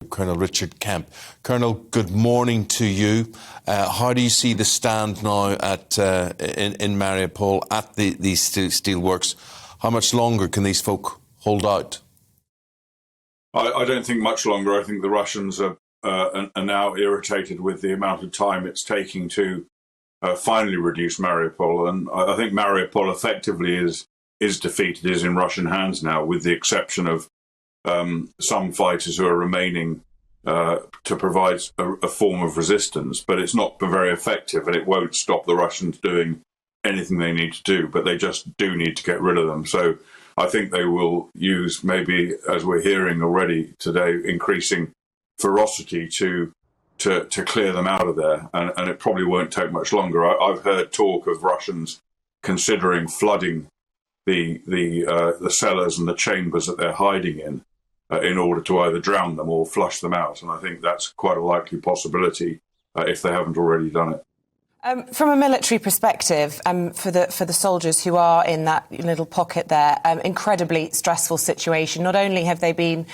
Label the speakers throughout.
Speaker 1: Colonel Richard Kemp. Colonel, good morning to you. How do you see the stand now in Mariupol at these steelworks? How much longer can these folk hold out?
Speaker 2: I don't think much longer. I think the Russians are now irritated with the amount of time it's taking to finally reduce Mariupol. And I think Mariupol effectively is defeated, is in Russian hands now, with the exception of some fighters who are remaining to provide a form of resistance. But it's not very effective, and it won't stop the Russians doing anything they need to do. But they just do need to get rid of them. So I think they will use, maybe, as we're hearing already today, increasing ferocity to clear them out of there. And it probably won't take much longer. I've heard talk of Russians considering flooding the cellars and the chambers that they're hiding in order to either drown them or flush them out. And I think that's quite a likely possibility if they haven't already done it.
Speaker 3: From a military perspective, for the soldiers who are in that little pocket there, incredibly stressful situation. Not only have they been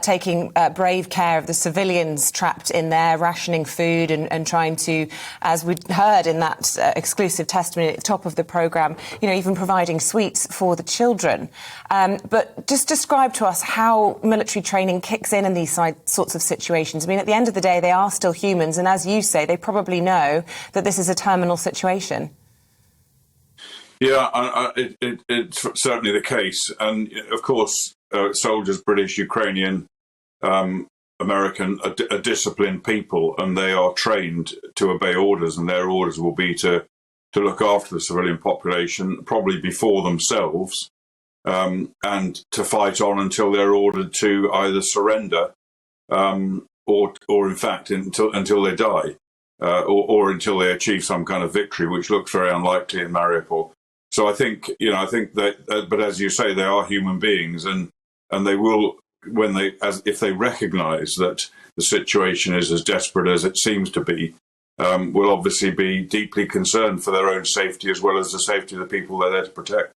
Speaker 3: taking brave care of the civilians trapped in there, rationing food and trying to, as we heard in that exclusive testimony at the top of the programme, even providing sweets for the children. But just describe to us how military training kicks in these sorts of situations. I mean, at the end of the day, they are still humans. And as you say, they probably know that this is a terminal situation.
Speaker 2: Yeah, it's certainly the case. And of course, soldiers, British, Ukrainian, American, are disciplined people, and they are trained to obey orders, and their orders will be to look after the civilian population, probably before themselves, and to fight on until they're ordered to either surrender or in fact, until they die. Or until they achieve some kind of victory, which looks very unlikely in Mariupol. So I think that, but as you say, they are human beings, and they will, if they recognise that the situation is as desperate as it seems to be, will obviously be deeply concerned for their own safety as well as the safety of the people they're there to protect.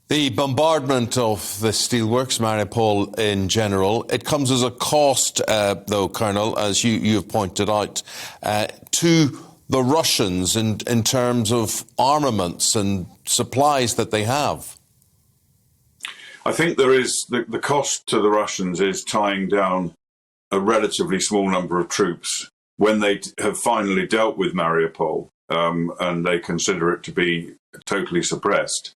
Speaker 1: The bombardment of the steelworks, Mariupol in general, it comes as a cost, though, Colonel, as you have pointed out, to the Russians in terms of armaments and supplies that they have.
Speaker 2: I think there is the cost to the Russians is tying down a relatively small number of troops when they have finally dealt with Mariupol, and they consider it to be totally suppressed.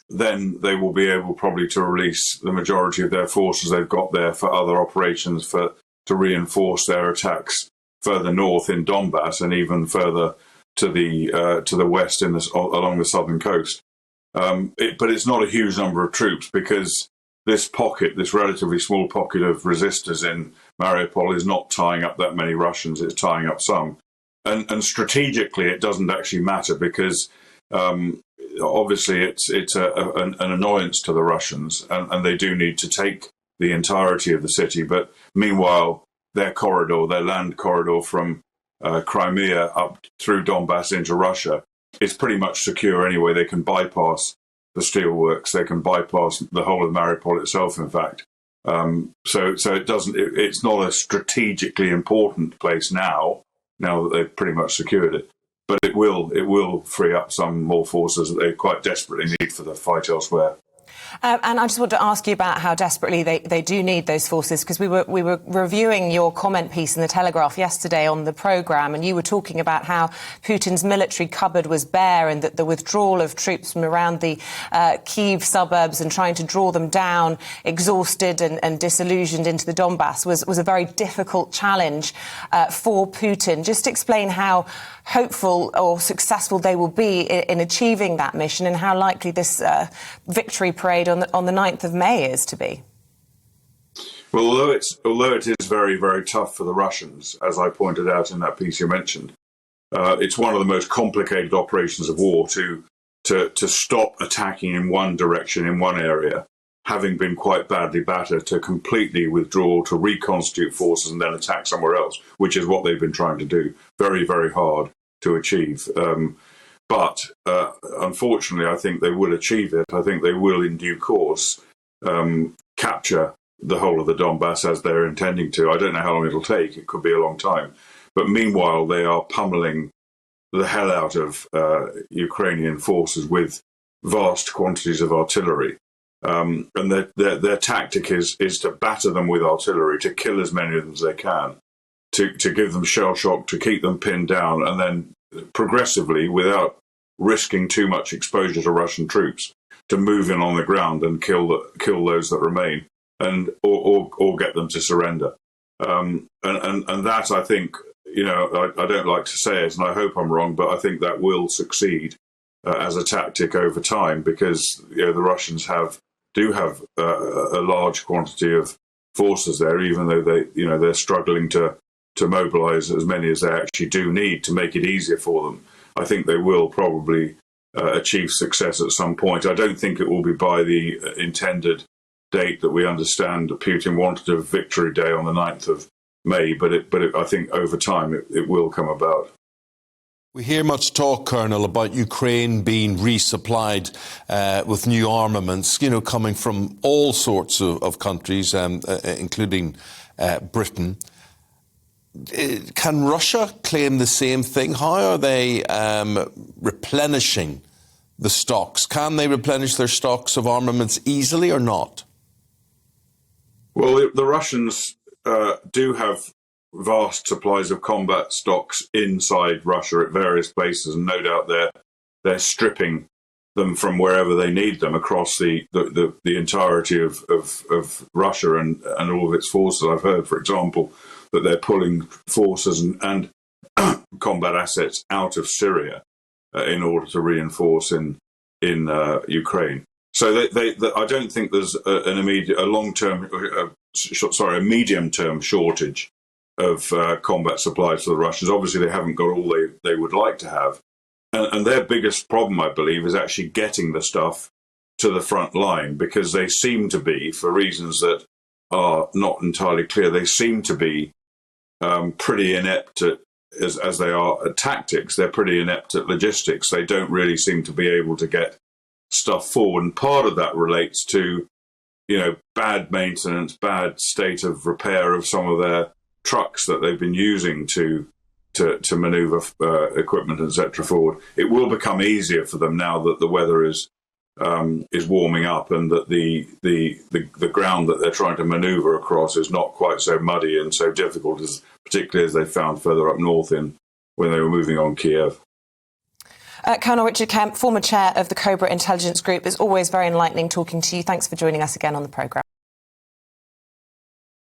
Speaker 2: Then they will be able probably to release the majority of their forces they've got there for other operations to reinforce their attacks further north in Donbass and even further to the west along the southern coast. But it's not a huge number of troops, because this relatively small pocket of resistors in Mariupol is not tying up that many Russians. It's tying up some, and strategically it doesn't actually matter, because obviously it's an annoyance to the Russians, and they do need to take the entirety of the city. But meanwhile, their land corridor from Crimea up through Donbass into Russia is pretty much secure anyway. They can bypass the steelworks. They can bypass the whole of Mariupol itself, in fact. So it's not a strategically important place now that they've pretty much secured it. But it will free up some more forces that they quite desperately need for the fight elsewhere.
Speaker 3: And I just want to ask you about how desperately they do need those forces, because we were reviewing your comment piece in the Telegraph yesterday on the programme, and you were talking about how Putin's military cupboard was bare, and that the withdrawal of troops from around the Kyiv suburbs and trying to draw them down, exhausted and disillusioned, into the Donbass was a very difficult challenge for Putin. Just explain how hopeful or successful they will be in achieving that mission, and how likely this victory parade on the 9th of May is to be.
Speaker 2: Well, although it is very, very tough for the Russians, as I pointed out in that piece you mentioned, it's one of the most complicated operations of war to stop attacking in one direction, in one area, having been quite badly battered, to completely withdraw, to reconstitute forces and then attack somewhere else, which is what they've been trying to do. Very, very hard to achieve. But unfortunately, I think they will achieve it. I think they will, in due course, capture the whole of the Donbass as they're intending to. I don't know how long it'll take. It could be a long time. But meanwhile, they are pummeling the hell out of Ukrainian forces with vast quantities of artillery. And their tactic is to batter them with artillery, to kill as many of them as they can, to give them shell shock, to keep them pinned down, and then progressively, without risking too much exposure to Russian troops, to move in on the ground and kill those that remain, and or get them to surrender. And that, I think, I don't like to say it, and I hope I'm wrong, but I think that will succeed as a tactic over time, because the Russians do have a large quantity of forces there, even though they're struggling to mobilise as many as they actually do need to make it easier for them. I think they will probably achieve success at some point. I don't think it will be by the intended date that we understand Putin wanted a victory day on the 9th of May, but I think over time it will come about.
Speaker 1: We hear much talk, Colonel, about Ukraine being resupplied with new armaments, coming from all sorts of countries, including Britain. Can Russia claim the same thing? How are they replenishing the stocks? Can they replenish their stocks of armaments easily or not?
Speaker 2: Well, the Russians do have vast supplies of combat stocks inside Russia at various places, and no doubt they're stripping them from wherever they need them across the entirety of Russia and all of its forces. I've heard, for example, that they're pulling forces and combat assets out of Syria in order to reinforce in Ukraine. So I don't think there's a medium-term shortage of combat supplies for the Russians. Obviously, they haven't got all they would like to have. And their biggest problem, I believe, is actually getting the stuff to the front line, because they seem to be, for reasons that are not entirely clear, they seem to be pretty inept at, as they are at tactics, they're pretty inept at logistics. They don't really seem to be able to get stuff forward. And part of that relates to, bad maintenance, bad state of repair of some of their trucks that they've been using to manoeuvre equipment, etc. forward. It will become easier for them now that the weather is warming up, and that the ground that they're trying to manoeuvre across is not quite so muddy and so difficult, particularly as they found further up north when they were moving on Kiev.
Speaker 3: Colonel Richard Kemp, former chair of the Cobra Intelligence Group, is always very enlightening talking to you. Thanks for joining us again on the programme.